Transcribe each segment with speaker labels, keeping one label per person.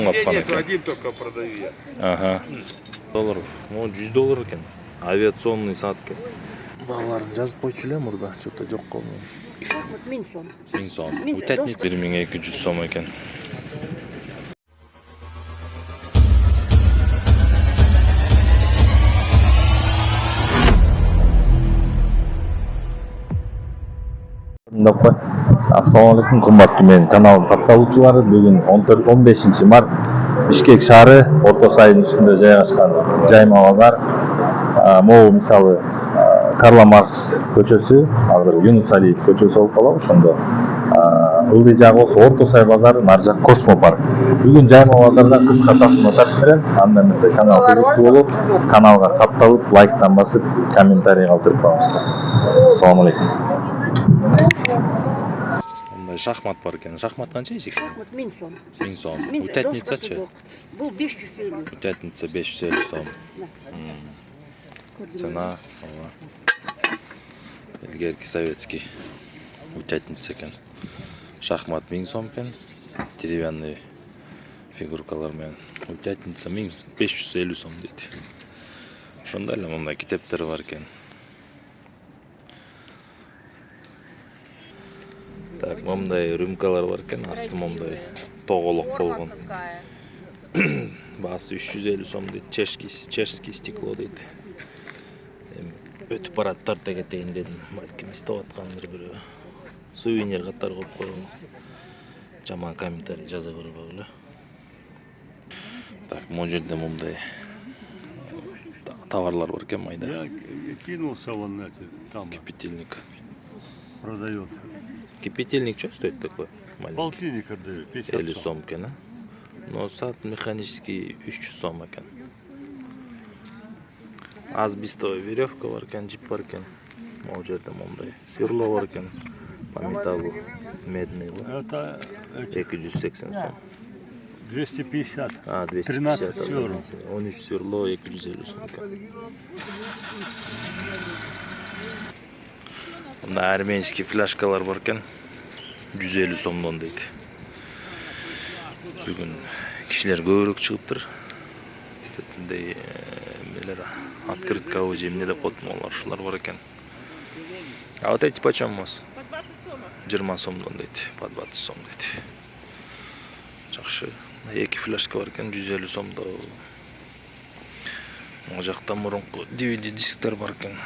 Speaker 1: Денег
Speaker 2: екен.
Speaker 1: один только продаю я.
Speaker 2: Ага. Долларов. Ну, $100 екен. Авиационный саат екен. Бағаларын жазып қойчу элем мурда. Что-то жок колдум.
Speaker 3: Шахмат 1000 сом.
Speaker 2: 1000 сом.
Speaker 3: Мен
Speaker 2: Утятница 1200 сом екен.
Speaker 4: Assalomu alaykum qimmatli men kanal tarqaluvchilari. Bugun 15 mart Bishkek shahri O'rta Saydning ustida joylashgan Jayma bozor. Могу мисалы Карла Маркс көчөсү, азыр Юнус Алиев көчөсү болуп калат. Ошондо ылдый жагы болсо Орто Сай базары, нары жак Космо парк. Бүгүн Жайма базарда кыска тасма тартып берем. Анда эмесе канал кызыктуу болот. Каналга катталып, лайктан басып, комментарий калтырып коюңуздар. Assalomu alaykum.
Speaker 2: Мындай шахмат бар екен. Шахмат канча эжек?
Speaker 3: Шахмат 1000 сом.
Speaker 2: 1000 сом.
Speaker 3: Мен
Speaker 2: Утятницачы?
Speaker 3: Бул 550.
Speaker 2: Утятница 550 сом. Цена. Илгерки советский. Утятница екен. Шахмат 1000 сом екен. Деревянный фигуркалар менен. Утятница 550 сом дейт. Ошондой эле мындай китептер бар екен. Так, мындай рюмкалар бар екен, асты мындай тоголок болгон. Баасы 350 сом дейт. Чешский стекло дейт. Өтүп бараттар тегетейин дедим. Балким иштеп аткандыр бирөө. Сувенир катары коюп койгон. Жаман комментарий жаза көрбөгүлө. Так, могу жерде мындай товарлар бар екен майда.
Speaker 1: Я кинулся вон на эти, там
Speaker 2: Кипятильник.
Speaker 1: продается.
Speaker 2: Кипятильник что стоит такой? Маленький.
Speaker 1: Полтинник отдаю, 50
Speaker 2: 50 сом екен, а? Но саат механический 300 сом екен. Азбистовая веревка бар екен, жип бар екен. Могу жерде мындай сверло бар екен. По металлу медный.
Speaker 1: Это
Speaker 2: 280 сом.
Speaker 1: 250.
Speaker 2: 250
Speaker 1: 13 сверло.
Speaker 2: 13 сверло 250 сом екен. Мында армейский фляшкалар бар екен. 150 сомдон дейт. Бүгүн кишилер көбүрөөк чыгыптыр. Мындай эмелер открытка же эмне деп коет могулар, ушулар бар екен. А вот эти почем у вас?
Speaker 3: По 20 сомов.
Speaker 2: 20 сомдон дейт, по 20 сом дейт. Жакшы. Эки фляшка бар екен, 150 сомдо. Могу жакта мурунку DVD дисктер бар екен.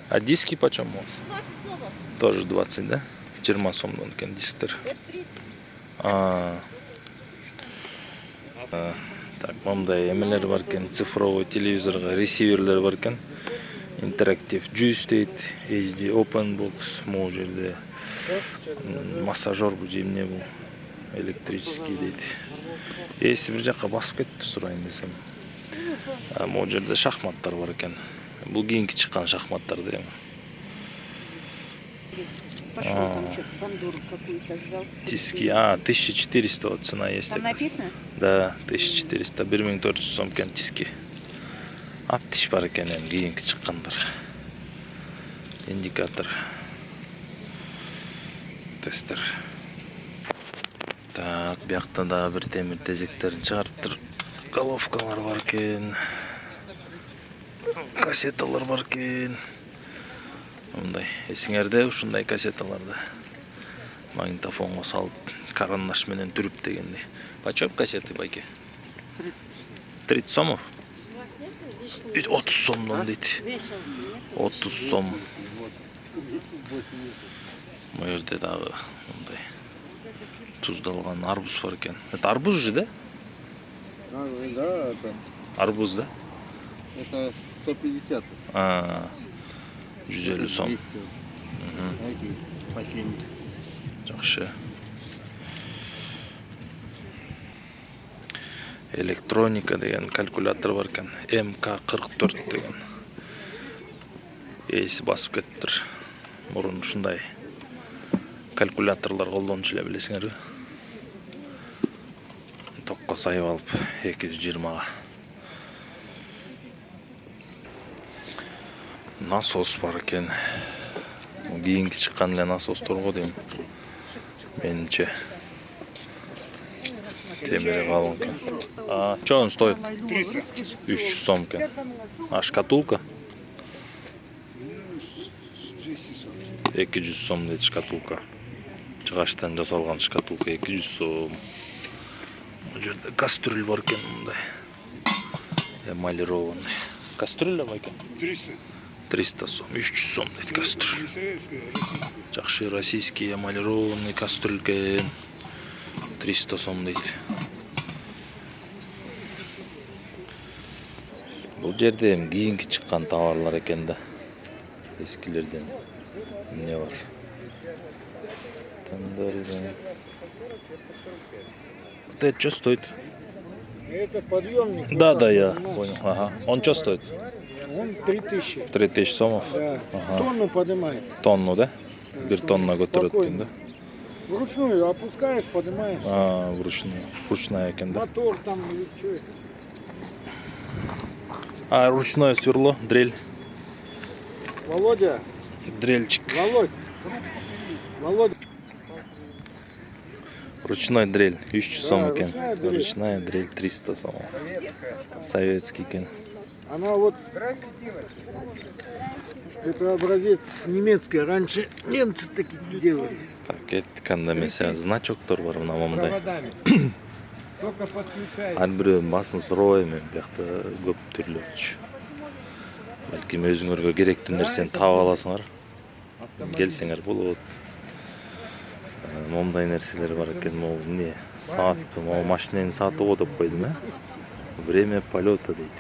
Speaker 2: А диски почем у вас?
Speaker 3: 20 сомов.
Speaker 2: Тоже 20, да? 20 сомдон екен дисктер.
Speaker 3: Это 30.
Speaker 2: Так, мындай эмелер бар екен, цифровой телевизорга ресиверлер бар екен. Интерактив Juice дейт, HD Open Box, могу жерде массажер бул же эмне бул, электрический дейт. Эси бир жакка басып кетти сурайын десем. Могу жерде шахматтар бар екен. Бул кийинки чыккан шахматтар да эми.
Speaker 3: Пошел там что-то бандуру какую-то взял.
Speaker 2: Тиски, 1400 вот цена есть.
Speaker 3: Там написано?
Speaker 2: Да, 1400, 1400 сом екен тиски. Аттиш бар екен эми кийинки чыккандар. Индикатор. Тестер. Так, биякта да бир темир тезектерин чыгарыптыр. Головкалар бар екен. Кассеталар бар екен. Мындай эсиңерде ушундай кассеталарды магнитофонго салып карандаш менен түрүп дегенди. Почем кассеты, байке? 30 сомов? 30 сомдон дейт. 30 сом. Могу жерде дагы мындай туздалган арбуз бар екен. Это арбуз же, да?
Speaker 5: Да, это
Speaker 2: Арбуз, да?
Speaker 5: 150.
Speaker 2: 150 сом.
Speaker 5: 200. Эти починить.
Speaker 2: Жакшы. Электроника деген калькулятор бар екен. МК44 деген. Эси басып кетиптир. Мурун ушундай калькуляторлор колдончу эле билесиңерби? Токко сайып алып 220-га. Насос бар екен. Кийинки чыккан эле насостор го дейм. Менимче. Темири калың экен. Что он стоит? 300 сом экен. А шкатулка? 200 сом дейт шкатулка. Жыгачтан жасалган шкатулка 200 сом. Бул жерде кастрюль бар экен мындай. Эмалированный. Кастрюля бар экен? 300 сом, 300 сом дейт кастрюль. Жакшы российский эмалированный кастрюль экен. 300 сом дейт. Бул жерде эми кийинки чыккан товарлар экен да. Эскилерден эмне бар? Вот это что стоит?
Speaker 6: Это подъемник.
Speaker 2: Да, я понял. Ага. Он что стоит?
Speaker 6: Он 3000.
Speaker 2: 3000 сомов.
Speaker 6: Да.
Speaker 2: Ага.
Speaker 6: Тонну поднимает.
Speaker 2: Тонну, да? Бир тонна көтөрөт экен да?
Speaker 6: Вручную опускаешь, поднимаешь.
Speaker 2: Вручную. Ручная экен да?
Speaker 6: Мотор там или что это?
Speaker 2: Ручное сверло, дрель.
Speaker 6: Володя,
Speaker 2: Дрельчик.
Speaker 6: Володя.
Speaker 2: Ручной дрель. 300 сом экен.
Speaker 6: ручная дрель.
Speaker 2: Ручная дрель 300 сомов. Советский экен.
Speaker 6: Она вот... Это образец немецкий. Раньше немцы такие не делали.
Speaker 2: Так, этканда mesela значоктор бар мына момундай.
Speaker 6: Только подключай.
Speaker 2: Ар бирөөнүн басын сурабайм мен, биякта көп түрлөрчү. Балким өзүңөргө керектүү нерсени таап аласыңар. Келсеңер болот. Момундай нерселер бар экен, могу эмне? Саат, могу машиненин сааты го деп койдум, Время полета дейт.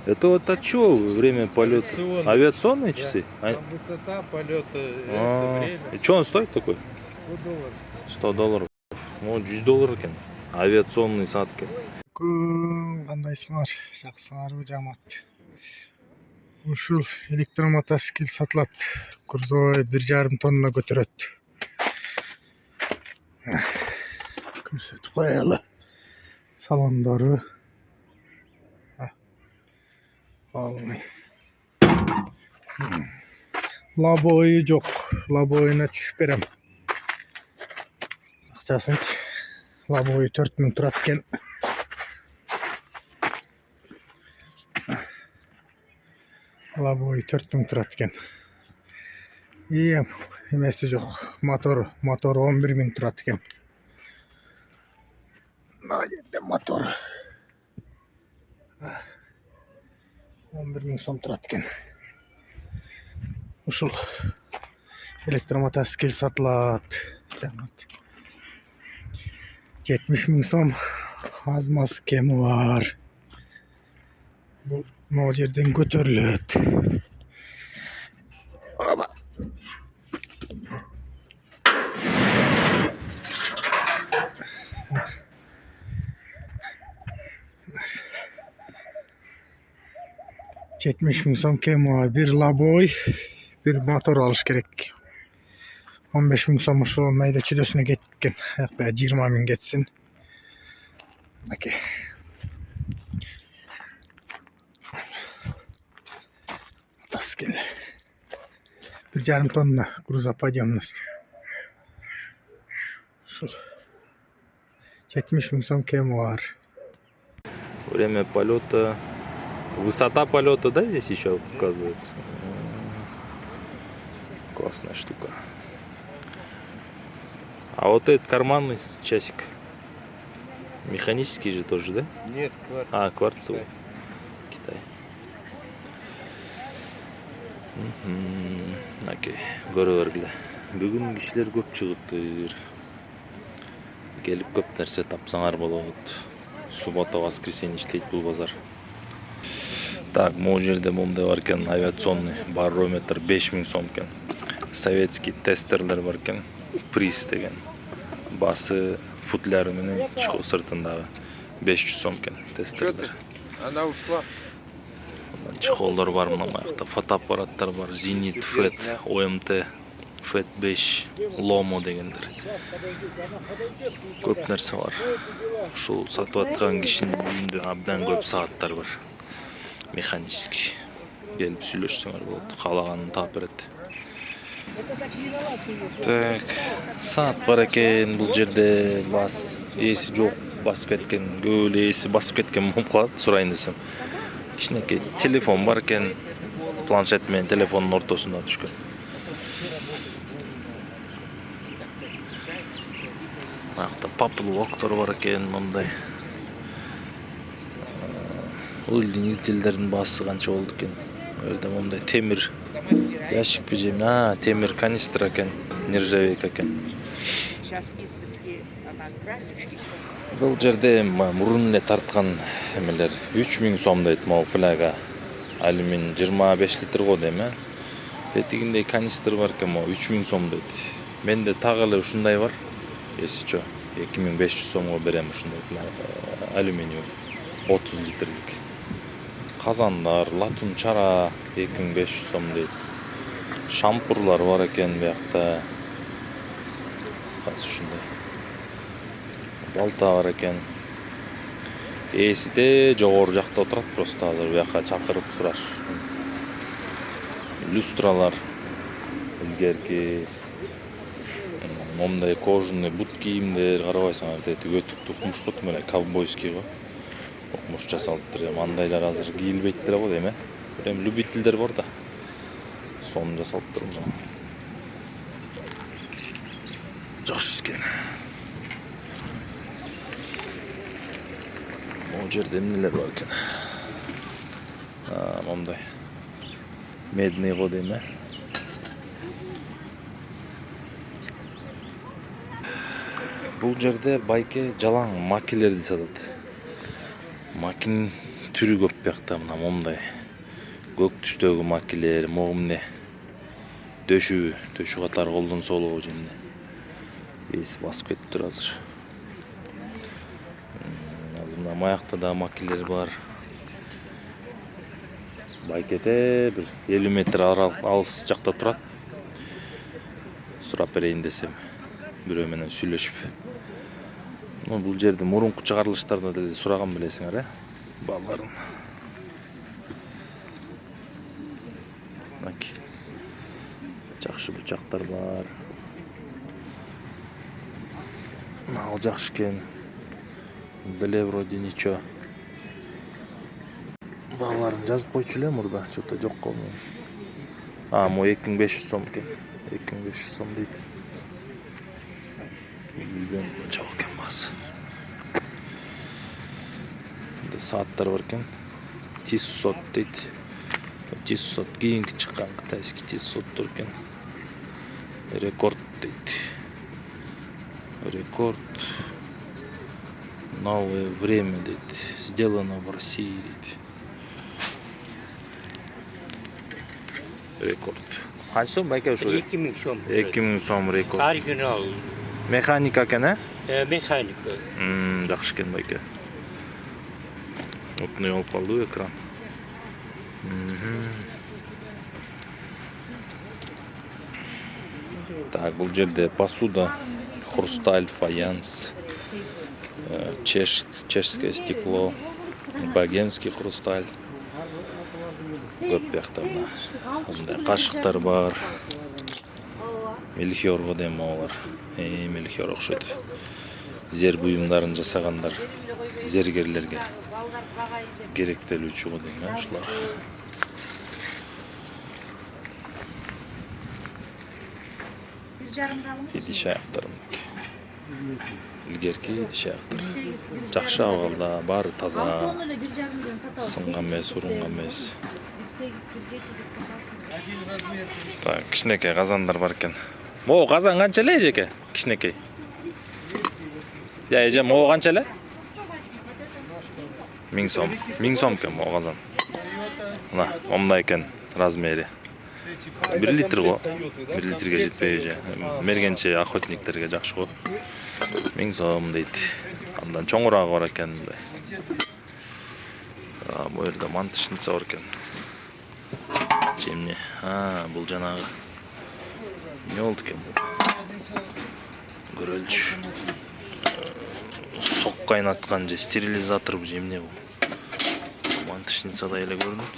Speaker 2: Это вот от чего время полета? Авиационные часы?
Speaker 5: Высота полета, это время.
Speaker 2: И что он стоит такой? $100. Ну, $100 экен. Авиационный саат экен.
Speaker 6: Кандайсыңар, жаксыңарбы жамат. Ушул электромотоцикл сатылат. Грузовой 1,5 тонна көтөрөт. Көрсөтүп коелу. Салондору. Лабойы жок. Лабойуна түшүп берем. Акчасынчы. Лабойы 4000 турат экен. Лабойы 4000 турат экен. Эмеси жок. Мотор 11000 турат экен. Мына жерде мотор. 11000 сом турат экен. Ушул электромотоцикл сатылат. 70 000 сом аз маз кеми бар. Бул могу жерден көтөрүлөт. Аба. $70 000 сом кеми бар. Бир лабой, бир мотор алыш керек. 15 000 сом ушул майда чүдөсүнө кеткен. 20 000 кетсин. Окей. Таскел. 1,5 тонна грузоподъемность. 70 000 сом кеми бар.
Speaker 2: Время полета. Высота полета, да, здесь еще указывается? Классная штука. А вот этот карманный часик. Механический же тоже, да?
Speaker 5: Нет, квартал.
Speaker 2: Кварцевый. Китай. Окей. Көрөбергиле. Бүгүн кишилер көп чыгыптыр. Келип көп нерсе тапсаңар болот. Суббота, воскресенье иштейт бул базар. Так, могу жерде момундай бар экен, авиационный барометр 5000 сом экен. Советский тестерлер бар экен. Приз деген. Басы футляры менен чыгуу сыртындагы 500 сом экен тестерлер.
Speaker 5: Она ушла.
Speaker 2: Чехолдор бар мына аякта, фотоаппараттар бар, Зенит, Фет, ОМТ, Фет 5, Ломо дегендер. Көп нерсе бар. Ушул сатып аткан кишинин үйүндө абдан көп сааттар бар. Механический. Келип сүйлөшсөңөр болот, каалаганын таап берет. Так, саат бар экен бул жерде, бас Ээси жок, басып кеткен, көп эле ээси басып кеткен болуп калат, сурайын десем. Кичинекей телефон бар экен, планшет менен телефондун ортосунда түшкөн. Мынакта поплавоктор бар экен, мындай. Ылдый нигтелдердин баасы канча болду экен? Жерде мындай темир ящик бежем, темир канистр экен, нержавейка экен.
Speaker 3: Сейчас кисточки она красит.
Speaker 2: Бул жерде мурун эле тарткан эмелер 3000 сом дейт, могу фляга. Алюминий 25 литр го дейм, Тетигиндей канистр бар экен, могу 3000 сом дейт. Менде так эле ушундай бар. Эсичө 2500 сомго берем ушундай алюминий 30 литрлик. Казандар, латун чара 2500 сом дейт. Шампурлар бар экен биякта. Кыскасы ушундай. Балта бар экен. Ээси де жогору жакта отурат, просто азыр бияка чакырып сураш. Люстралар илгерки мондай кожаный бут кийимдер, карабайсың, тети өтүктүү кумушкут менен ковбойский го. Окмуш жасалыптыр. Андайлар азыр кийилбейт деле го дейм, Эми любительдер бар да. Сону жасалыптыр мына. Жакшы экен. Могу жерде эмнелер бар экен? Мондай. Медный го дейм, Бул жерде байке жалаң макилерди сатат. Макинин түрү көп биякта, мына мондай. Көк түстөгү макилер, могу эмне дөшү катары колдон солугу жемне. Ээси басып кетиптир азыр. Мына маякта да макилер бар. Байкете бир 50 метр алыс жакта турат. Сурап берейин десем, бирөө менен сүйлөшүп. Бул жерде мурунку чыгарылыштарда деле сураган билесиңер, балдарын. Жакшы бычактар бар. Ал жакшы экен. Деле вроде ничего. Балаларын жазып койчу эле мурда, что-то жок колмун. Мо 2500 сом экен. 2500 сом дейт. Билбейм, жок экен баасы. Мында сааттар бар экен. Tissot дейт. Tissot кийинки чыккан кытайский Tissoттор экен. Рекорд дейт. Рекорд. Новое время дейт. Сделано в России дейт. Рекорд. Канча сом байке ушул?
Speaker 7: 2000 сом.
Speaker 2: 2000 сом рекорд.
Speaker 7: Оригинал.
Speaker 2: Механика экен,
Speaker 7: Механика.
Speaker 2: Жакшы экен байке. Мутный болуп калды экран. Так, бул жерде посуда, хрусталь, фаянс, чешское стекло, богемский хрусталь. Көп биякта мындай кашыктар бар. Мельхиор го дейм алар. Мельхиор окшойт. Зер буюмдарын жасагандар. Зергерлерге керектелүүчү го дейм, ушулар. Идиш аяктар. Илгерки идиш аяктар. Жакшы абалда, баары таза. Сынган эмес, урунган эмес. Так, кичинекей казандар бар экен. Могу казан канча эле эжеке? Кичинекей. Эже могу канча эле? 1000 сом. 1000 сом экен могу казан. Мына, момдай экен размери. 1 литр го. 1 литрге жетпей эже. Мергенче охотниктерге жакшы го. 1000 сом дейт. Андан чоңурагы бар экен мындай. Бул жерде мантышница бар экен. Жемне. Бул жанагы. Не болду экен бул? Көрөлчү. Сок кайнаткан же стерилизатор бу жемне бул. Мантышницада эле көрүнөт.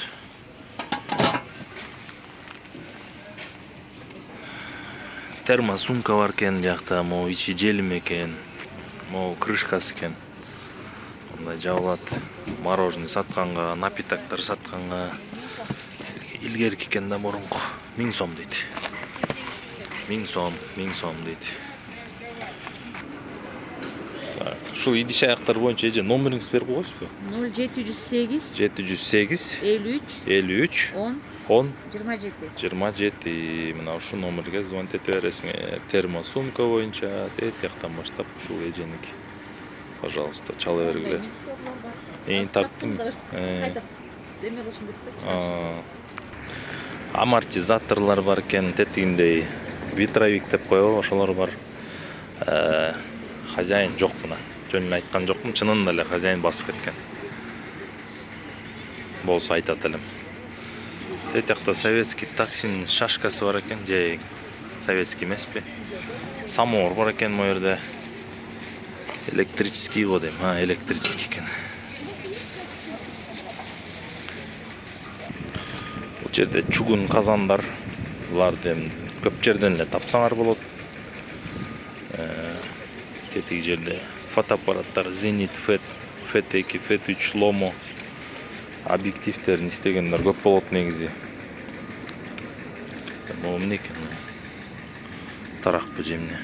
Speaker 2: Термосумка бар экен, биякта могу ичи желим экен. могу крышкасы экен. Мындай жабылат. Мороженое сатканга, напитоктор сатканга. Илгерки экен да мурунку. 1000 сом дейт. 1000 сом дейт. Ушул идиш аяктар боюнча эже номериңизди берип койсузбу?
Speaker 3: 0708
Speaker 2: 708
Speaker 3: 53
Speaker 2: 53
Speaker 3: 10
Speaker 2: 10
Speaker 3: 27.
Speaker 2: 27. Мына ушул номерге звонить ете бересиңер. Термо сумка боюнча тияктан баштап ушул эженики. Пожалуйста, чала бергиле. Тарттым. Амортизаторлар бар экен, тетигиндей витровик деп коебу, ошолор бар. Хозяин жок мына. Жөнүн айткан жокмун, чынында эле хозяин басып кеткен. Болсо айтат элем. Тетиякта советский таксинин шашкасы бар экен, же советский эмеспи? Самовар бар экен могу жерде. Электрический го дейм. Электрический экен. Бул жерде чугун казандар, буларды көп жерден эле тапсаңар болот. Тетиги жерде фотоаппараттар Zenit FT2, FT3 Lomo объективтерин истегендер көп болот негизи. Могу эмне экен? Таракпы же эмне?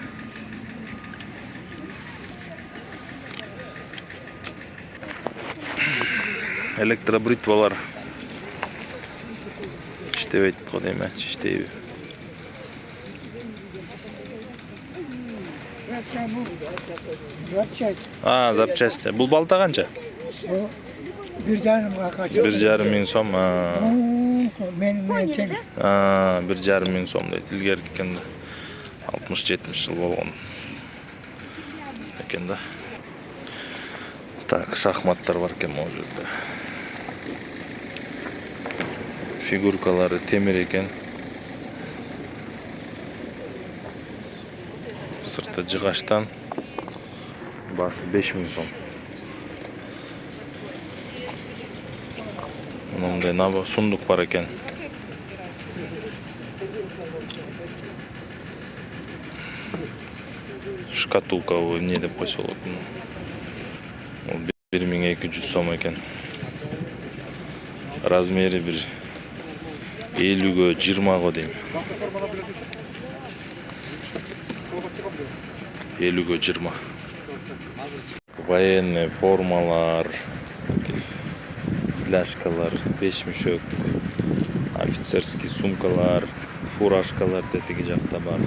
Speaker 2: Электробритвалар иштебейт го дейм, иштейби? Запчасти. Бул балта канча?
Speaker 7: 1,5 kaçıyor.
Speaker 2: 1,5 сом.
Speaker 7: Men
Speaker 2: 1,5 сом дейт. Илгерки экен да. 60-70 жыл болгон экен да. Так, шахматтар бар экен могу жерде. Фигуркалары темир экен. Сырты жыгаштан. Басы 5000 сом. Мындай набы сундук бар экен. Шкатулка эмне деп койсо болот. 1200 сом экен. Размери бир 50-ге 20 дейм. 50-ге 20. Военный формалар, пляшкалар, бешмешок, офицерский сумкалар, фуражкалар тетиги жакта бар.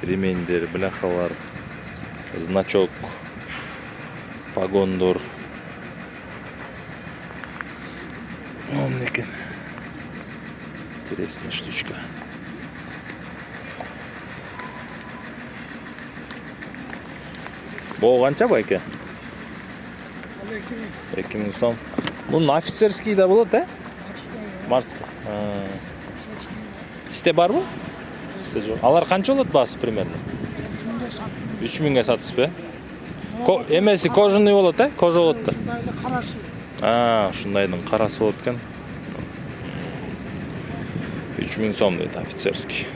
Speaker 2: Ремендер, бляхалар, значок, погондор. Омнекен. Интересная штучка. Бул канча байке? 2000 сом. Бунун офицерский да болот, Марский. Исте барбы? Исте жок. Алар канча болот баасы примерно? 3000ге сатысызбы? Эмеси кожаный болот, Кожа болот да. Ушундайдын карасы болот экен. 3000 сом дейт офицерский.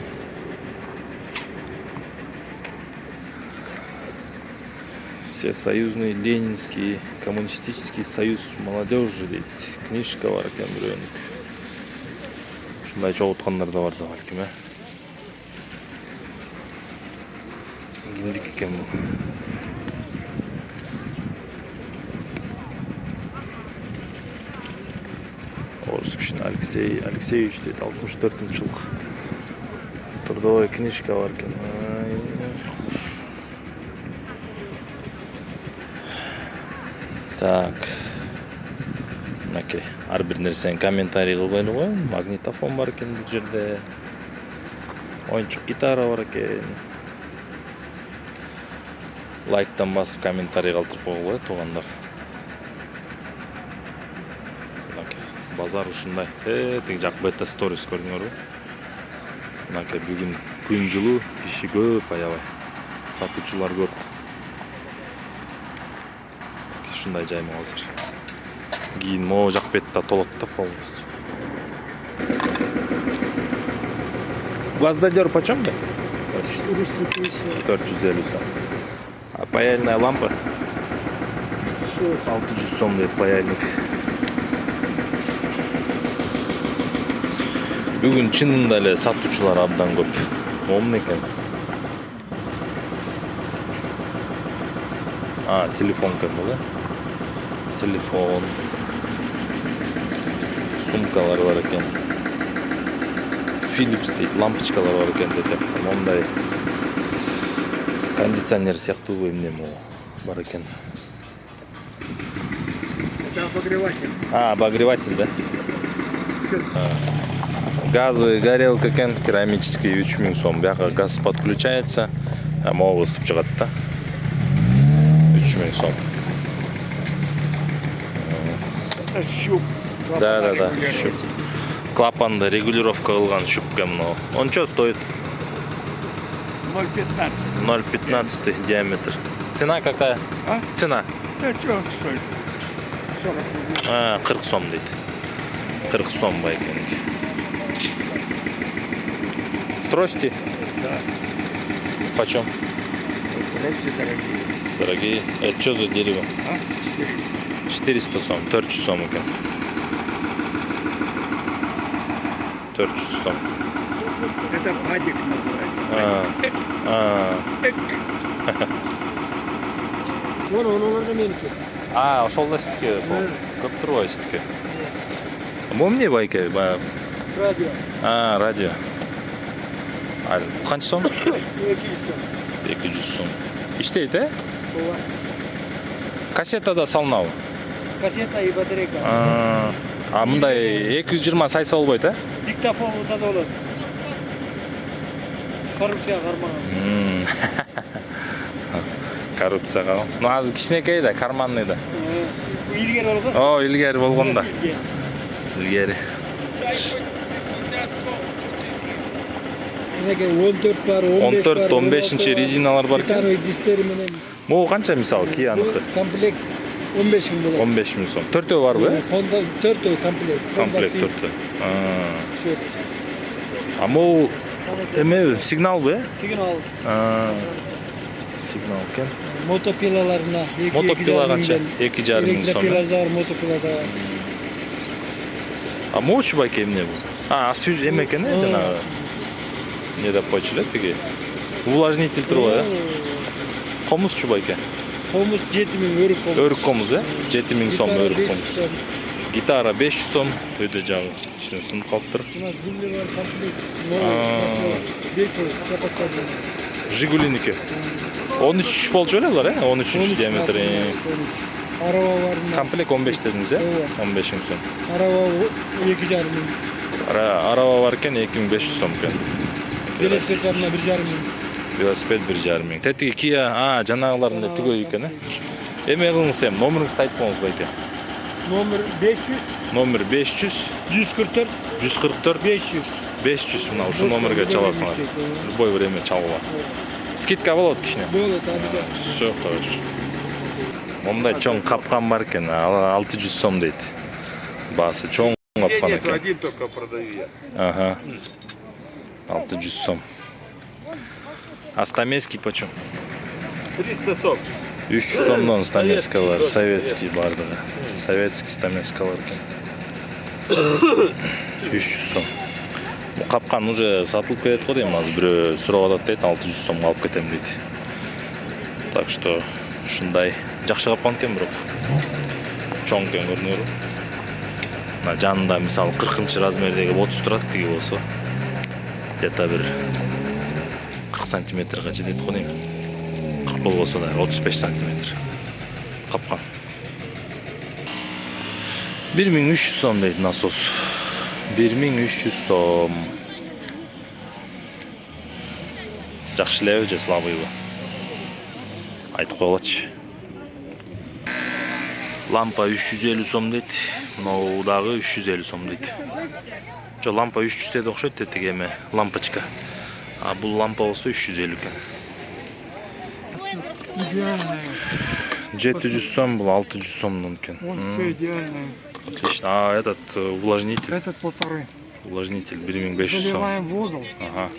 Speaker 2: Всесоюзный Ленинский коммунистический союз молодежи дейт. Книжка бар экен бирөөнүк. Ушундай чогулткандар да бар да балким, Кимдики экен бул? Орус кишине Алексей Алексеевич дейт, 64-жылкы. Трудовая книжка бар экен. Так. Мынакей, ар бир нерсени комментарий кылбайлы го. Магнитофон бар экен бул жерде. Оюнчук гитара бар экен. Лайктан басып комментарий калтырып койгула, туугандар. Мынакей, базар ушундай. Тиги жак бета сторис көрдүңөрбү? Мынакей, бүгүн күн жылуу, киши көп аябай. Сатуучулар көп. Ушундай жайма азыр. Кийин могу жак бетте толот да полностью. Гвоздодер почем да? лампасы?
Speaker 7: 450.
Speaker 2: 450 сом. А паяльная лампа? 600 сом deydi паяльник. Бүгін чынында эле сатуучулар абдан көп. Момун экен. Телефон экен бул, телефон. Сумкалар бар экен. Philips дейт, лампочкалар бар экен деп. Мондай кондиционер сыяктуу эмне могу бар экен.
Speaker 6: Это обогреватель.
Speaker 2: Обогреватель, да? Газовый горелка экен, керамический 3000 сом. Бияка газ подключается, могу ысып чыгат да. 3000 сом.
Speaker 6: Это щуп.
Speaker 2: Да, щуп. Клапанды регулировка кылган щуп экен мынау. Он что стоит?
Speaker 6: 0,15.
Speaker 2: 0,15 диаметр. Цена какая? Цена?
Speaker 6: Да что он стоит? 40 рублей.
Speaker 2: 40 сом дейт. 40 сом байкен. Трости?
Speaker 6: Да.
Speaker 2: Почем?
Speaker 6: Трости дорогие.
Speaker 2: Дорогие. Это что за дерево?
Speaker 6: 400.
Speaker 2: 400 сом, 400 сом экен. 400 сом.
Speaker 6: Это падик называется. Onu meniki.
Speaker 2: Ошол да ситке. Көп турбайбы ситке. Могу эмне байке?
Speaker 6: Радио.
Speaker 2: Радио. Канча сом?
Speaker 6: 200 сом.
Speaker 2: 200 сом. Иштейт,
Speaker 6: Ооба.
Speaker 2: Кассетада салынабы?
Speaker 6: Кассета и батарейка.
Speaker 2: Мындай 220 сайса болбойт,
Speaker 6: Диктофон болса да болот. Коррупция кармаган.
Speaker 2: Коррупцияга. Ну азыр кичинекей да, карманный да.
Speaker 6: Илгери болгон.
Speaker 2: Илгери болгон да. Илгери.
Speaker 6: Неге 14 бар, 15 бар.
Speaker 2: 14-15 резиналар бар экен.
Speaker 6: Второй дистери менен.
Speaker 2: Могу канча мисалы Кияныкы?
Speaker 6: Комплект 15 000 болот.
Speaker 2: 15 000 сом. 4төө барбы?
Speaker 6: Honda 4 комплект.
Speaker 2: Комплект 4төө. Могу эме сигналбы?
Speaker 6: Сигнал.
Speaker 2: Сигнал экен.
Speaker 6: Мотопилаларына
Speaker 2: Мотопила канча? 2,5 миң сом.
Speaker 6: Мотопилалар, мотопилада.
Speaker 2: Могучу байке эмне бул? Освеж эме экен, жанагы. Не деп койчу эле тиги. Увлажнитель турбайбы? Комузчу байке.
Speaker 6: Комуз 7 000 өрүк комуз.
Speaker 2: Өрүк комуз, 7 000 сом өрүк комуз. Гитара 500 сом, өйдө жагы. Ичине сынып калыптыр.
Speaker 6: Мына гүллөр бар, комплект. 500 капаттады.
Speaker 2: Жигулиники. 13 болчу эле булар, 13 диаметр.
Speaker 6: Арaba var mı?
Speaker 2: Комплект 15 дедиңиз, 15 000 сом.
Speaker 6: Araba 2,5 мың.
Speaker 2: Арaba бар экен 2500 сом экен.
Speaker 6: Велосипед барына 1,5 мың.
Speaker 2: Велосипед 1,5 миң. Тетиги Kia, жанагыларында түгөй экен, Эме кылыңыз эми, номериңизди айтып коюңуз байке.
Speaker 6: Номер 500
Speaker 2: Номер 500
Speaker 6: 144
Speaker 2: 144
Speaker 6: 500.
Speaker 2: 500 мына ушу номерге чаласыңар. Любой время чалгыла. Скидка болот кичине.
Speaker 6: Болот, обязательно.
Speaker 2: Всё хорошо. Мондай чоң капкан бар экен, 600 сом дейт. Баасы чоң капкан экен.
Speaker 5: Один только продаю я.
Speaker 2: 600 сом. А стамеский почем?
Speaker 5: 300 сом.
Speaker 2: 300 сомдон стамескалар, советский бардыгы. Советский стамескалар экен. 300 сом. Бу капкан уже сатылып кетет го дейм, азыр бирөө сурап атат дейт, 600 сомго алып кетем дейт. Так что ушундай жакшы капкан экен, бирок чоң экен көрүнөрү. Мына жанында мисалы 40 размердеги 30 турат, тиги болсо где-то бир 40 сантиметрге жетет го дейм. 40 болбосо да 35 сантиметр капкан. 1300 сом дейт насос. 1300 сом. Жакшы элеби же слабыйбы? Айтып коелочу. Лампа 350 сом дейт. Мынау дагы 350 сом дейт. Жо лампа 300 деди окшойт тетиги эме лампочка. А бул лампа болсо 350 экен.
Speaker 6: Идеальная.
Speaker 2: 700 сом, бул 600 сомдон экен.
Speaker 6: Все идеальное.
Speaker 2: Отлично. А этот увлажнитель?
Speaker 6: Этот 1,5.
Speaker 2: Увлажнитель 1500 сом.
Speaker 6: Заливаем воду.
Speaker 2: Ага.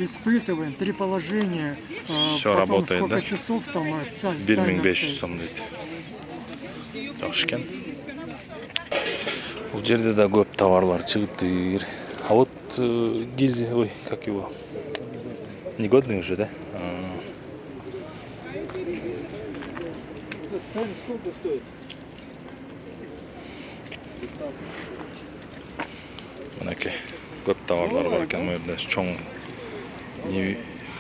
Speaker 8: испытываем, 3 положения,
Speaker 2: Всё
Speaker 8: потом
Speaker 2: работает,
Speaker 8: сколько
Speaker 2: да?
Speaker 8: часов там
Speaker 2: 1500 сом дейт. Жакшы экен. Бул жерде да көп товарлар чыгыптыр. А вот гизи, ой, как его? Негодный уже, да? Мынакей көп товарлар бар экен. Мына жерде чоң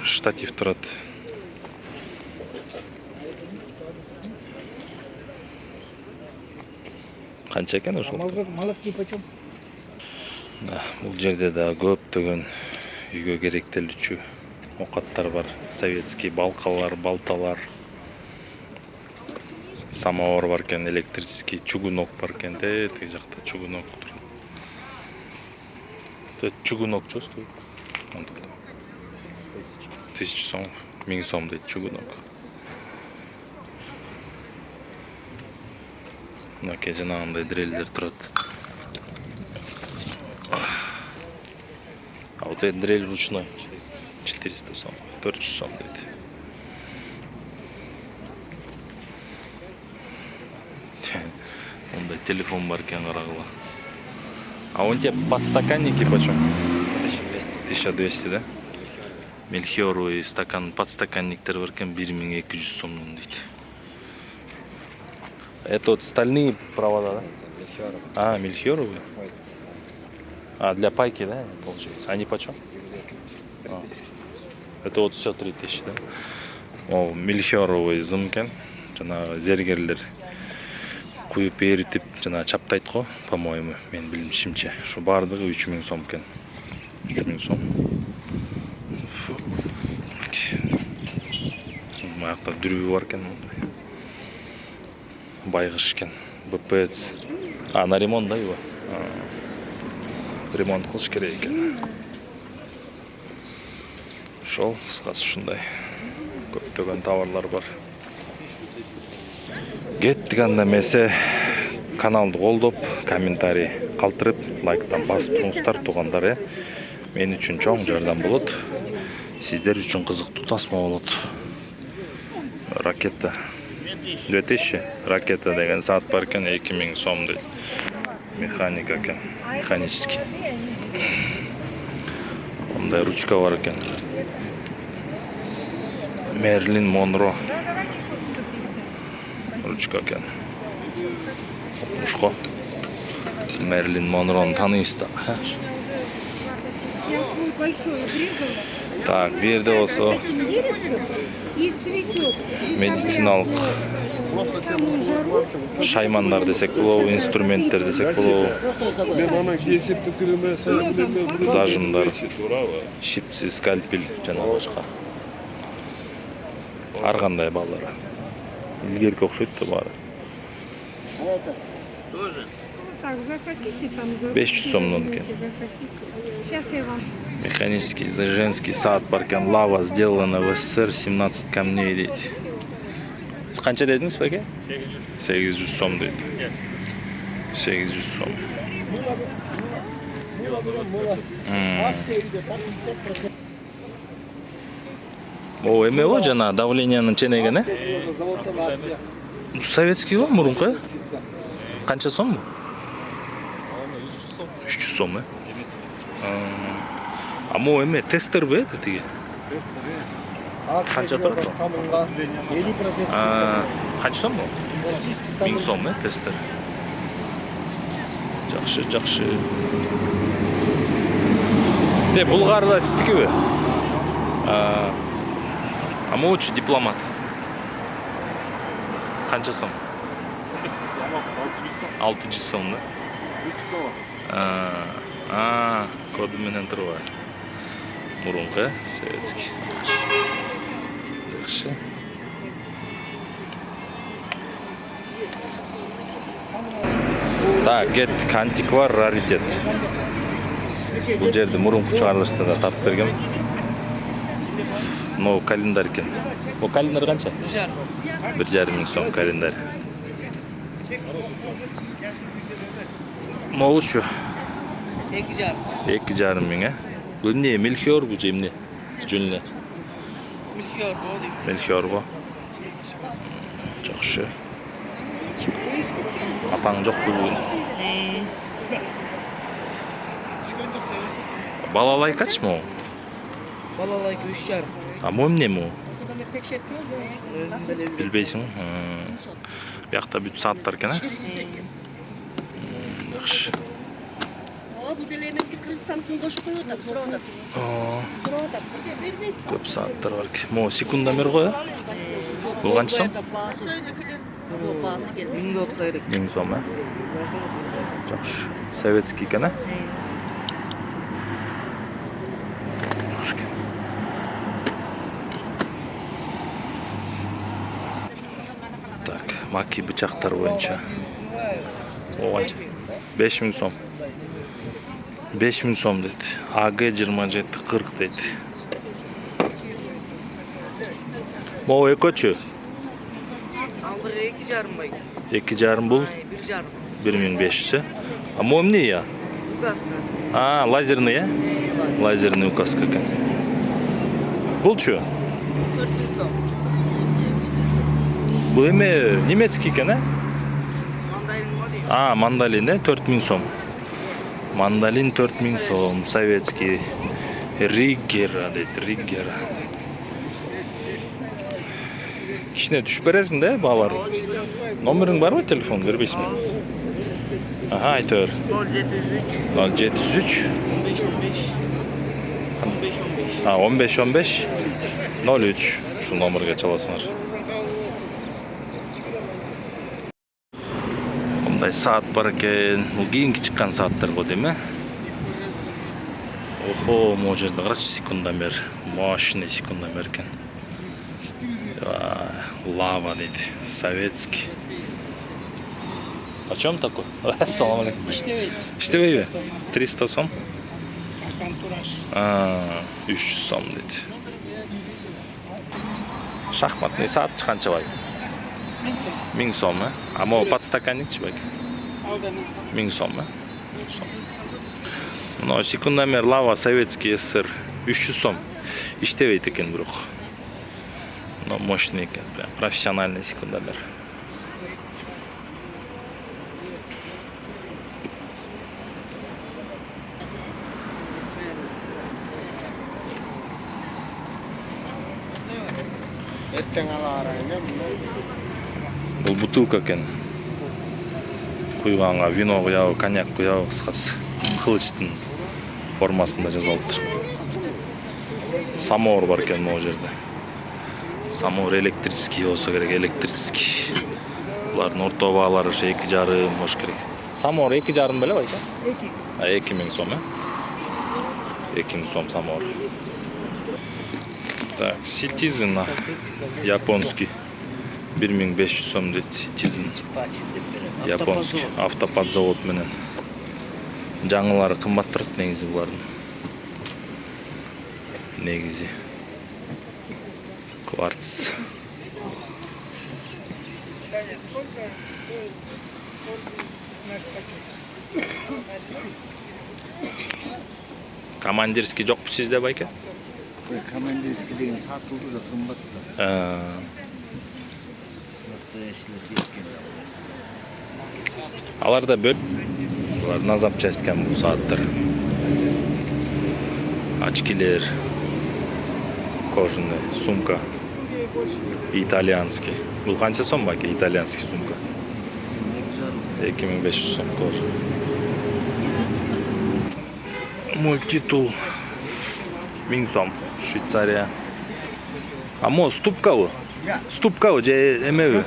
Speaker 2: штатив турат. Канча экен ошол?
Speaker 7: Молотки почем?
Speaker 2: Да, бул жерде да көптөгөн үйгө керектелүүчү окаттар бар. Советский балкалар, балталар. Самовар бар экен, электрический чугунок бар экен. Тиги жакта чугунок турат. Чугунок что стоит? 1000 сом, 1000 сом дейт чугунок. Мынакей жанагындай дрелдер турат. А вот этот дрель ручной 400 сом, 400 сом дейт. Ондай телефон бар экен, карагыла. А он тебе подстаканники почем? 1200, да? Мельхиоровый стакан, подстаканниктер бар экен 1200 сомдон дейт. Это вот стальные провода, да? А, мельхиоровые? А, для пайки, да, получается? Они почем? А. Это вот все 3000, да? О, мельхиоровый зым экен. Жана зергерлер куюп эритип жана чаптайт го, по-моему, мен билишимче. Шу бардыгы 3000 сом экен. 3000 сом. Маяқта дүрбү бар экен. Байгыш экен. БПЦ. А, на ремонт да его? Ремонт кылыш керек экен. Ошол кыскасы ушундай. Көптөгөн товарлар бар. Кеттик анда эмесе, каналды колдоп, комментарий калтырып, лайктан басып туруңуздар туугандар, мен үчүн чоң жардам болот. Сиздер үчүн кызыктуу тасма болот. Ракета 2000, ракета деген саат бар экен 2000 сом дейт. Механика экен, механический. Мындай ручка бар экен. Мерлин Монро. Ручка экен. Ушко. Мерлин Монроны таныйсыз да.
Speaker 9: Я свой большой обрезала.
Speaker 2: Так, бу жерде болсо
Speaker 9: И цветет.
Speaker 2: медициналык шаймандар десек болобу, инструменттер десек болобу,
Speaker 5: Мен ана кесиптик кирме
Speaker 2: зажимдар, щипцы, скальпель жана башка. Ар кандай балдар. Илгерки окшойт да баары.
Speaker 9: Так, захотите там за
Speaker 2: 500 сомдон экен.
Speaker 9: Сейчас я вам.
Speaker 2: Механический женский саат бар экен. Лава сделана в СССР, 17 камней дейт. Сиз канча дедиңиз беке? 800 сом дейт. 800 сом. О, эме го жана давлениянын ченеген, э? Советский го мурунку, э? Канча сом бу? 300 сом, э? А могу эме тестерби, это тиги? Канча турат?
Speaker 7: 50%
Speaker 2: Канча сом бу?
Speaker 7: российский
Speaker 2: 1000
Speaker 7: самый.
Speaker 2: сом, э, тестер. Жакшы, жакшы. Булгарда сиздикиби? А могучу дипломат. Канча сом? 600 сом, да? Коду менен турбайбы. Мурунку, э? Советский. Жакшы. Так, кеттик, антиквар, раритет. Бул жерде мурунку чыгарылышта да тартып бергем. Могу календарь экен. Бул календарь канча? 1,5 сом календарь. Могучу? 2,5 миң, э? Бул эмне, мельхиор бул же эмне? Жүнле.
Speaker 5: Мельхиор болды.
Speaker 2: Мельхиор бо. Жакшы. Атаң жок бүгүн. Балалай качмы?
Speaker 5: Балалай 3,5.
Speaker 2: А мой эмне му? Билбейсиң? Биякта бүт сааттар экен, а? Жакшы.
Speaker 9: Bu dilemek kristalın boşu koyuyorlar. Sıradan. Sıradan.
Speaker 2: Көп сааттар бар экен. Мо секундомер го? Бул канча сом? Миң сом, а? Жакшы. Советский экен, а? Жакшы. Так, маки бычактар боюнча. О, 5000 сом. 5000 сом дейт. АГ 2740 дейт. Мо экөчү?
Speaker 5: Алдығы 2,5 бай.
Speaker 2: 2,5 бул
Speaker 5: 1,5.
Speaker 2: 1500. А мо эмне я?
Speaker 5: Указка.
Speaker 2: А, лазерный, я? Лазерный указка экен. Булчу?
Speaker 5: 400 сом.
Speaker 2: Бул эме немецкий экен, а?
Speaker 5: Мандайын var ya.
Speaker 2: А, мандалин, 4000 сом. Мандалин 4000 сом, советский. Риггер, дейт, Риггер. Кичине түшүп бересиң да, баалар. Номериң барбы, телефон бербейсиңби? Ага, айта бер.
Speaker 5: 0703
Speaker 2: 0703
Speaker 5: 15 15 15
Speaker 2: А, 15 03. Şu номерге чаласыңар. Мындай саат бар экен. Бул кийинки чыккан сааттар го дейм, э? Охо, могу жерде карачы, секундомер. Мощный секундомер экен. Лава дейт, советский. Почем такой? Ассаламу алейкум. İştebeyби? 300 сом? 300 сом дейт. Шахматный саат канча бай? 1000 сом, э? А могу подстаканникчи бай? 1000 сом, э? Но секундомер лава советский СССР 300 сом. İştebейт экен бирок. Но мощный экен, прям профессиональный секундомер. Бул бутылка экен. Куйганга вино куябы, коньяк куябы, кыскасы. Кылычтын формасында жазылыптыр. Самовар бар экен могу жерде. Самовар электрический болсо керек, электрический. Булардын орто баалары ошо 2,5 болуш керек. Самовар 2,5 беле байка? 2. 2000 сом, 2000 сом самовар. Так, Citizen японский. 1500 сом дейт Citizen. Японский автоподзавод менен. Жаңылары кымбат турат негизи булардын. Негизи. Кварц. Командирский жокпу сизде байке?
Speaker 7: Командирский деген сатылды да кымбатта. Настоящийлер кеткен.
Speaker 2: Аларда бөлүп, булар на запчасть бул сааттар. Очкилер, кожаный, сумка, итальянский. Бул канча сом байке, итальянский сумка? 2500 сом кожа. Мультитул 1000 сом, Швейцария. А мо ступкабы? Ступкабы же эмеби?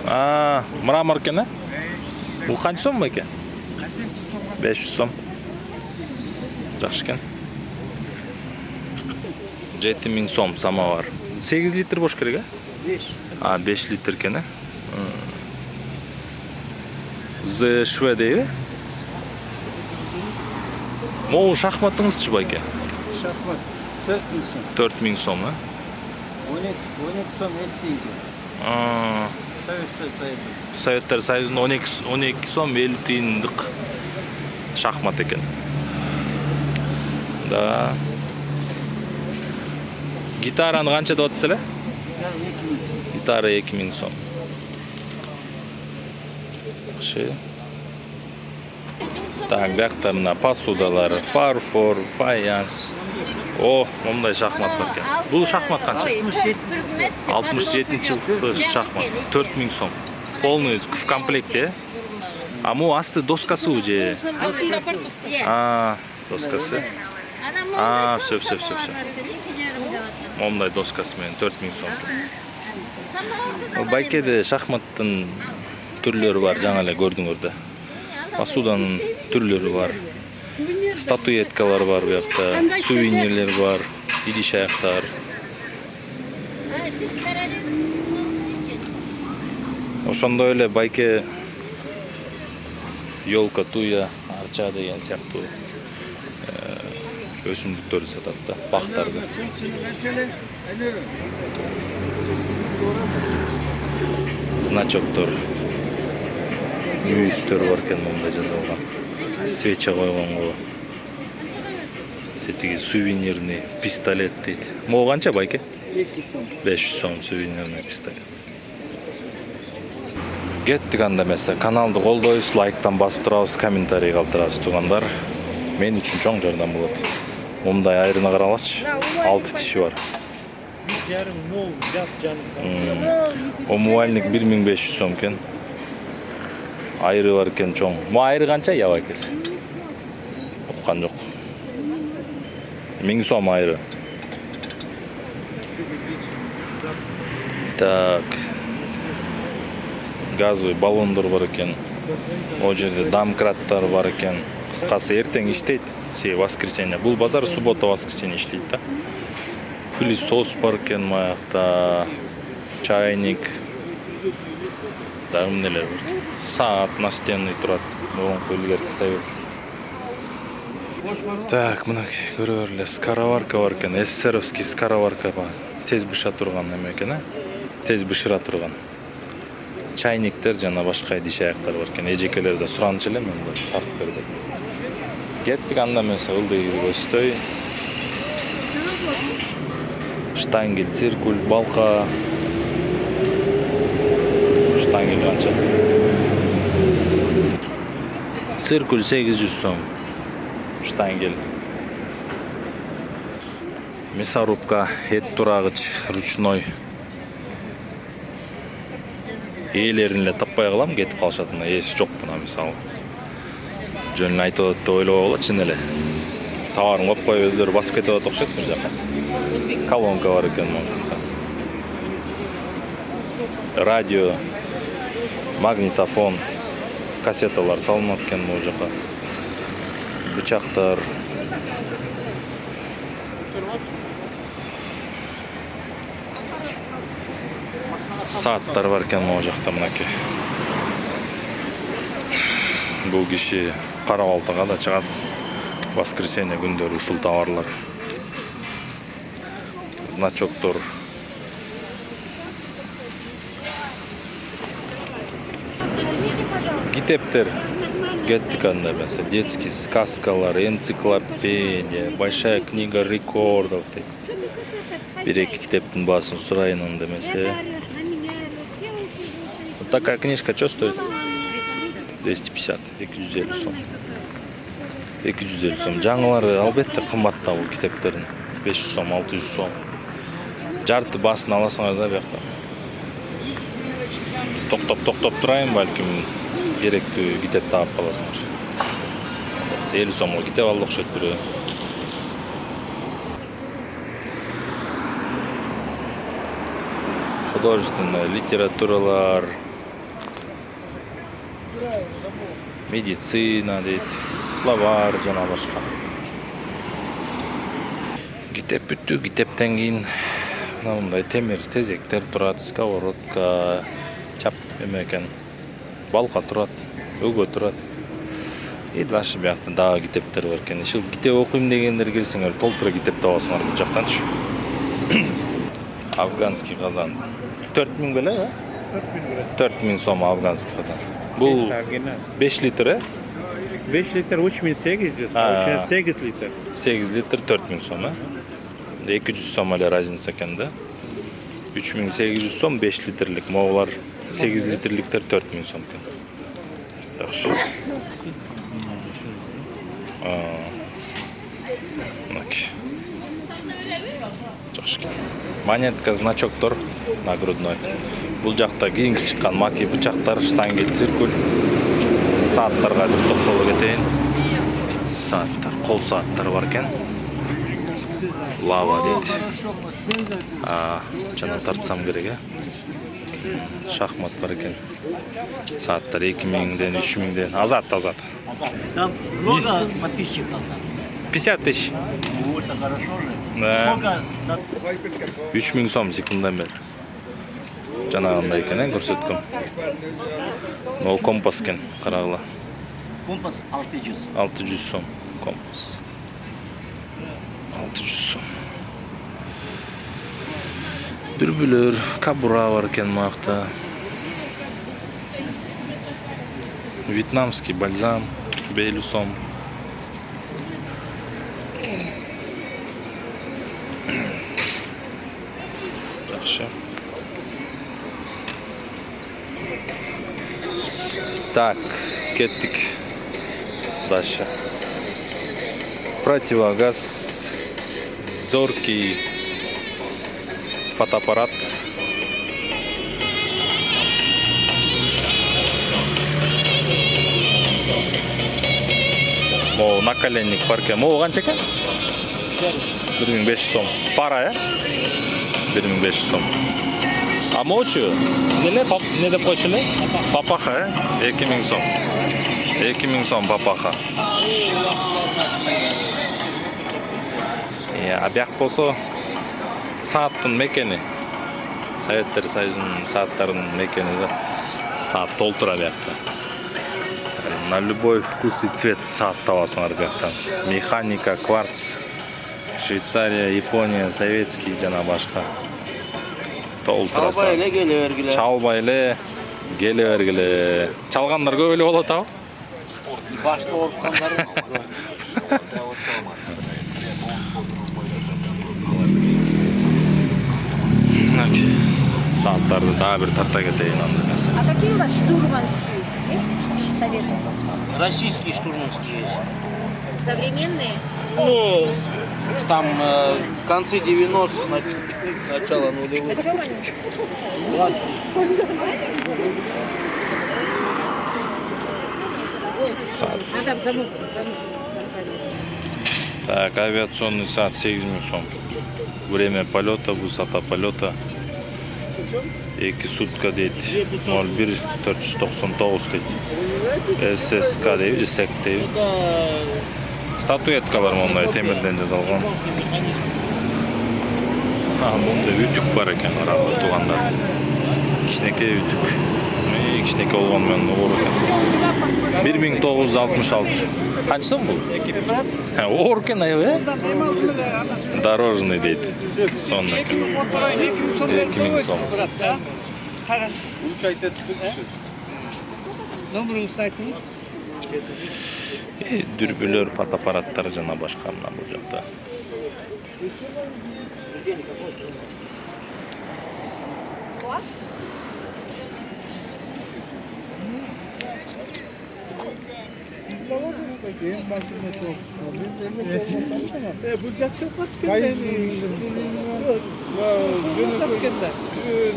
Speaker 2: А, мрамор экен, бул канча сом байке? 500 сом. Жакшы экен. 7000 сом самовар. 8 литр бош керек,
Speaker 7: 5.
Speaker 2: А, 5 литр экен, ЗШВ дейби? Могу шахматыңызчы байке?
Speaker 7: Шахмат 4000 сом.
Speaker 2: 4000 сом,
Speaker 7: 12 сом 50 тиңге. Советтер Союзу.
Speaker 2: Советтер Союзунун 12 сом 50 тиындык шахмат экен. Да. Гитараны канча деп атасыз эле? Гитара 2000 сом. Yaxşı. Так, бияқта мына посудалар, фарфор, фаянс. О, мындай шахмат бар екен. Бұл шахмат қанша? 67 жылғы шахмат. 4000 сом. Полный в комплекте. А му асты доскасы уже. А, доскасы. А, все. Мындай доскасы менен 4000 сом. Байкеде шахматтын түрлөрү бар, жаңа эле көрдүңөр да. Посуданын түрлөрү бар. Статуэткалар бар буякта, сувенирлер бар, идиш аяктар. Ошондой эле байке ёлка, туя, арча деген сыяктуу өсүмдүктөрдү сатат да, бактарды. Значоктор, мүйүстөр бар экен мында жазылган. Свеча койгонго. Тетиги сувенирный пистолет дейт. Могу канча байке? 500 сом сувенирный пистолет. Кеттик анда эмесе. Каналды колдойсуз, лайктан басып турабыз, комментарий калтырабыз туугандар. Мен үчүн чоң жардам болот. Мындай айрына каралачы. 6 тиши бар. Умувальник 1500 сом экен. Айры бар экен чоң. Мо айры канча я байкес? Уккан жок. 1000 сом айры. Так. Газовый баллондор бар экен. О жерде домкраттар бар экен. Кыскасы эртең иштейт. Се воскресенье. Бул базар суббота воскресенье иштейт да. Пылесос бар экен маякта. Чайник. Дагы эмнелер бар? Саат настенный турат. Мурунку илгерки советский. Так, мына көрө эле скороварка бар экен. СССРовский скороварка бар. Тез быша турган эме экен, а? Тез бышыра турган. Чайниктер жана башка идиш аяктар бар экен. Эжекелерде суранчу эле мен тартып берди. Кеттик анда эмесе ылдый көздөй. Штангель, циркуль, балка. Штангель канча? Циркуль 800 сом. Штангель. Мясорубка, эт турагыч, ручной. Ээлерин эле таппай калам, кетип калышат, мына ээси жок мына мисалы. Жөнүн айтып атат деп ойлоп алат чын эле. Товарын коюп коюп өздөрү басып кетип атат окшойт мына жака. Колонка бар экен могунда. Радио, магнитофон, кассеталар салынат экен могу жака. Бычактар. Сааттар бар экен могу жакта мынакей. Бул киши Кара-Балтага да чыгат. Воскресенье күндөрү ушул товарлар. Значоктор. Китептер. Кеттик анда эмесе. Детский сказкалар, энциклопедия, большая книга рекордов. Бир-эки китептин баасын сурайын анда эмесе. Вот такая книжка что стоит? 250, 250 сом. 250 сом. Жаңылары албетте кымбаттау бул китептердин. 500 сом, 600 сом. Жарты басын аласыңар да буякта. Токтоп турайын, балким керектүү китеп таап каласыңар. 50 сомго китеп алып окшойт бирөө. Художественная литературалар, медицина дейт, словарь жана башка. Китеп бүттү, китептен кийин мындай темир тезектер турат, сковородка, чап эме экен, балка турат, өгө турат. И дальше биякта дагы китептер бар экен. Ушул китеп окуйм дегендер келсеңер, толтура китеп табасыңар бул жактанчы. Афганский казан. 4000 беле, да? 4000 сом афганский казан. Бул 5 литр,
Speaker 7: 5 litre 3800.
Speaker 2: Ha.
Speaker 7: 8 litre.
Speaker 2: 8 litr 4000 so'm, ha? 200 so'm ele razница ekan da. 3800 so'm 5 litrlik, mo'g'ular 8 litrliklar 4000 so'm ekan. Yaxshi. Bak. Yaxshi. Monetka, значоктор нагрудной. Бул жакта кийинки чыккан маки бычактар, штангель, циркуль. Сааттарга бир токтоло кетейин. Сааттар, кол сааттар бар экен. Лава дейт. Жана тартсам керек, э? Шахмат бар экен. Сааттар 2000ден, 3000ден. Азат.
Speaker 7: Там много подписчиков.
Speaker 2: 50 тысяч.
Speaker 7: Вот это хорошо же.
Speaker 2: Да.
Speaker 7: Сколько?
Speaker 2: 3000 сом секундан бери. Жанагындай экен, көрсөткөм. Ол компас экен, карагыла.
Speaker 7: Компас 600.
Speaker 2: 600 сом компас. 600 сом. Дүрбүлөр, кабура бар экен макта. Вьетнамский бальзам, 50 сом. Жақсы. Так, кеттик. Дальше. Противогаз. Зоркий фотоаппарат. Моу наколенник парке. Моу канча экен? 1500 сом. Пара, 1500 сом. А моучу? Не деп койчу эле? Папаха, 2000 сом. 2000 сом папаха. А бияк болсо сааттын мекени. Советтер Союзунун сааттарынын мекени да. Саат толтура биякта. На любой вкус и цвет саат табасыңар бияктан. Механика, кварц. Швейцария, Япония, советский жана башка. Толтура саат.
Speaker 7: Чалбай эле келе бергиле.
Speaker 2: Чалбай эле келе бергиле. Чалгандар көп эле болот ау.
Speaker 7: Башта оруккандар.
Speaker 2: Сааттарды дагы бир тарта кетейин анда.
Speaker 9: А какие у вас штурманские? Есть советы?
Speaker 7: Российские штурманские есть.
Speaker 9: Современные?
Speaker 7: Ну, там концы 90-х, начало нулевых.
Speaker 9: Почем они?
Speaker 7: 20.
Speaker 2: Саат.
Speaker 9: А там замок.
Speaker 2: Так, авиационный саат 8000 сом. Время полета, высота полета 2 сутка дейт. 01 499 дейт. ССК дейби, СЭК дейби. Статуэтка бар мондай темирден жасалган. Мында үтүк бар экен, арабы туугандар. Кичинекей үтүк. Кичинекей болгону менен оор экен. 1966. Канча сом бул? Оор экен аябай, э? Дорожный дейт. Сонун экен. 2000 сом.
Speaker 7: Номерыңызды айтыңыз.
Speaker 2: Дүрбүлөр, фотоаппараттар жана башка мына бул жакта.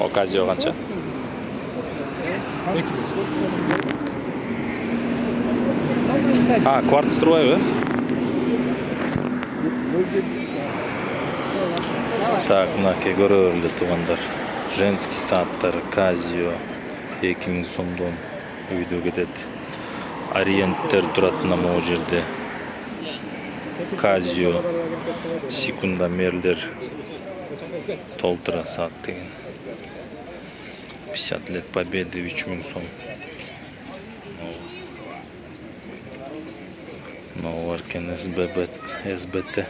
Speaker 2: Оказио канча? Кварц строевый? Так, мынаке көрөлү туугандар. Женский сааттар, Казио 2000 сомдон үйдө кетет. Ориенттер турат могу жерде. Казио секундомерлер толтура саат деген. 50 лет победы 3000 сом. Новаркен СБТ.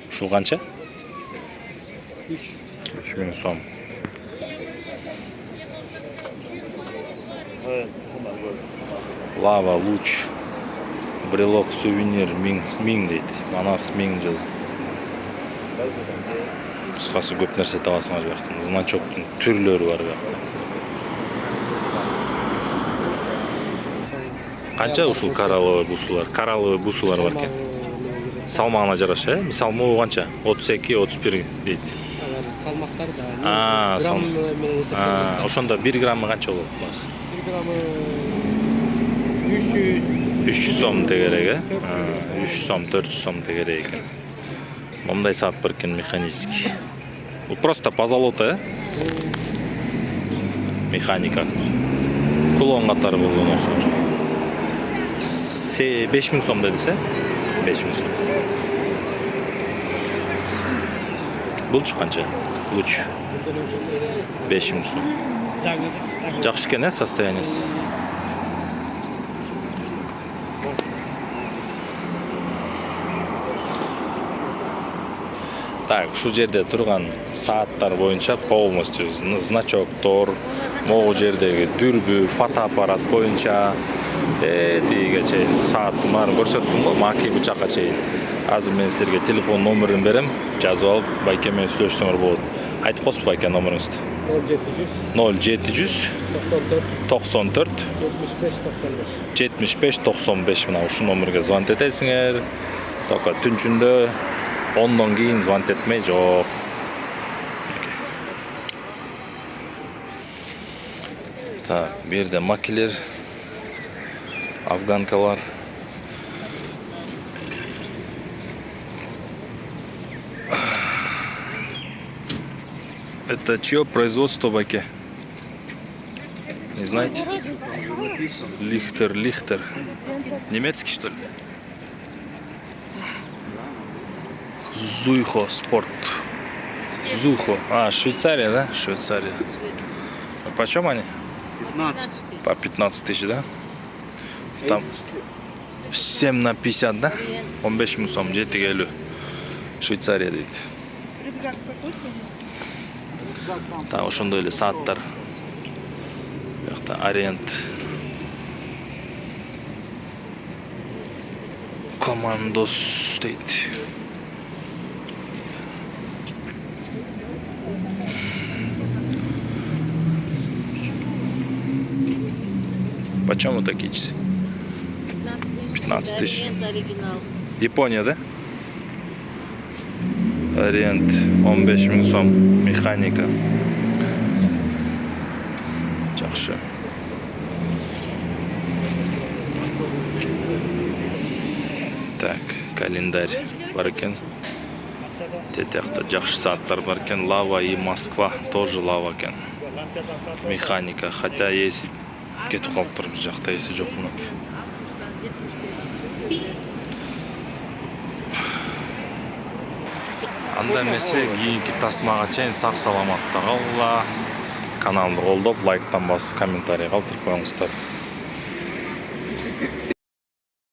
Speaker 2: Ушул канча? 3000 сом. Лава луч брелок сувенир миң дейт. Манас 1000 жыл. Кыскасы көп нерсе табасыңар бияктан. Значоктун түрлөрү бар бияқта. Канча ушул коралловый бусулар бар экен? Салмагына жараша, мисалы могу канча? 32, 31 дейт.
Speaker 7: Салмактар да. Грамм менен эсептелген.
Speaker 2: Ошондо 1 граммы канча болот буласы?
Speaker 7: 1 граммы 300
Speaker 2: сом тегерек, 300 сом, 400 сом тегерек экен. Момдай саат бар экен механический. Бул просто позолота, механика. Кулон катары болгон ошо. 5000 сом дедисе? 5000 сом. Булчу канча? Луч. 5000 сом. Жакшы экен, состояниясы. Так, ушул жерде турган сааттар боюнча полностью значоктор, могу жердеги дүрбү, фотоаппарат боюнча тиге чейин сааттын баарын көрсөттүм го, маки бычакка чейин. Азыр мен силерге телефон номерин берем, жазып алып, байке менен сүйлөшсөңөр болот. Айтып коесузбу байке номериңизди? 0700 94 75 95 мына ушул номерге звонок этесиңер. Только түнчүндө 10-дон кийин звонок этмей жок. Так, бу жерде макилер, афганкалар. Это чье производство, байке? Не знаете? Лихтер. Немецкий, что ли? Зуйхо спорт. Зухо. Швейцария, да? Швейцария. А почем они?
Speaker 7: 15.
Speaker 2: По 15 тысяч, да? Там 7 на 50, да? 15 мың сом, 750. Швейцария дейді. Так, ошондой эле сааттар. Бuyakta Orient. Командос дейт. Почем вот такие часы? 15 тысяч. Япония, да? Ориент 15 мың сом. Механика. Жакшы. Так, календарь бар экен. Тетякта жакшы сааттар бар экен. Лава и Москва тоже лава экен. Механика, хотя есть кетип калыптыр бул жакта, эси жок мына. Анда эмесе кийинки тасмага чейин сак саламатта калгыла. Каналды колдоп, лайктан басып, комментарий калтырып коюңуздар.